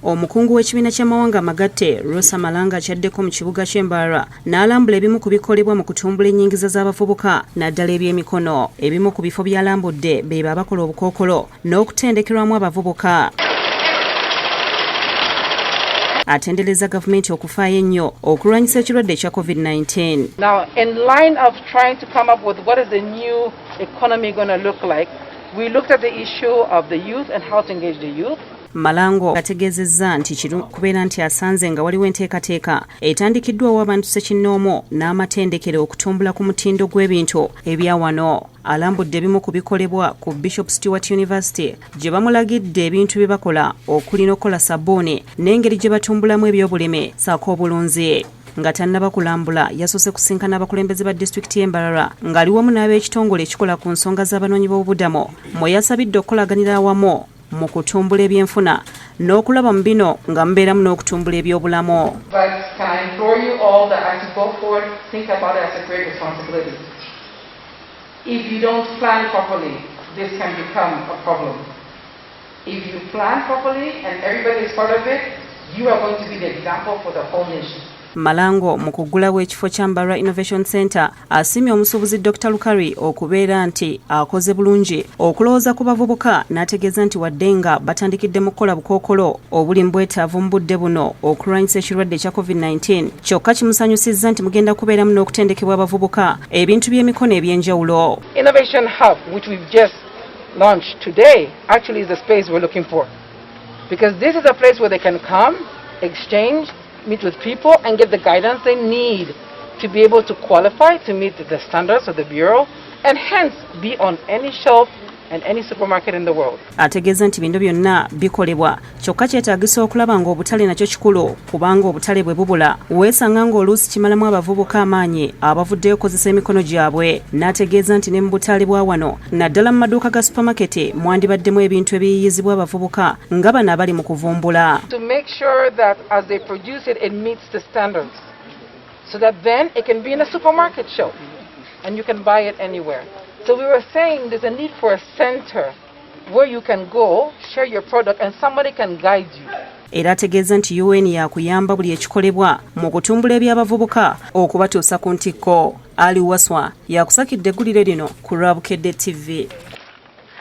Omukungu w'ekibiina ky'amawanga amagatte UN Malango akyaddeko mu kibuga ky'e Mbarara n'alambula ebimu ku bikolebwa mu kutumbula ennyingiza z'abavubuka naddala eby'emikono. Ebimu ku bifo by'alambudde be babakola obukookolo n'okutendekerwamu abavubuka. Atendereza gavumenti okufaayo ennyo okulwanyisa ekirwadde ekya COVID-19. Now, in line of trying to come up with what is the new economy going to look like, we looked at the issue of the youth and how to engage the youth. Malango ategeezezza nti kiri kubeera nti asanze nga waliwo enteekateeka etandikiddwawo abantu ssekinnoomo n'amatendekero okutumbula ku mutindo gw'ebintu ebya wano. Alambudde ebimu ku bikolebwa ku Bishop Stewart University gye bamulagidde ebintu bye bakola okuli n'okukola sabbuuni n'engeri gye batumbulamu eby'obulime ssaako obulunzi. Nga tannaba kulambula yasoose kusinkana abakulembeze ba disitulikiti y'e Mbarara ng'ali wamu n'ab'ekitongole ekikola ku nsonga z'abanoonyi b'obubudamu mwe yasabidde okukolaganira awamu mu kutumbula ebyenfuna n'okulaba mu bino nga mubeeramu n'okutumbula ebyobulamu. But can I implore you all that as you go forward, think about it as a great responsibility. If you don't plan properly, this can become a problem. If you plan properly and everybody is part of it, you are going to be the example for the whole nation. Malango mu kuggulawo ekifo kya Mbarara Innovation Center asimye omusuubuzi Dr. Lukari okubeera nti akoze bulungi okulowooza ku bavubuka n'ategeeza nti wadde nga batandikidde mu kukola bukookolo obuli mu bwetaavu mu budde buno okulwanyisa ekirwadde ekya COVID-19 kyokka kimusanyusizza nti mugenda kubeeramu n'okutendekebwa abavubuka ebintu by'emikono eby'enjawulo. Innovation Hub, which we've just launched today, actually is the space we're looking for. Because this is a place where they can come, exchange, meet with people and get the guidance they need to be able to qualify to meet the standards of the Bureau and hence be on any shelf and any supermarket in the world. Ategeeza nti bino byonna bikolebwa kyokka kyetaagisa okulaba ng'obutale nakyo kikulu kubanga obutale bwe bubula weesanga ng'oluusi kimalamu abavubuka amaanyi abavuddeyo okukozesa emikono gyabwe. N'ategeeza nti ne mu butale bwa wano naddala mu maduuka ga supamaketi mwandibaddemu ebintu ebiyiyizibwa abavubuka nga bano abali mu kuvumbula. To make sure that as they produce it, it meets the standards so that then it can be in a supermarket shelf and you can buy it anywhere. So we were saying there's a need for a center where you can go, share your product, and somebody can guide you. Era ategeeza nti UN yakuyamba buli ekikolebwa mu kutumbula eby'abavubuka okubatuusa ku ntikko. Ali Waswa yakusakidde eggulire lino ku Lwabukedde TV.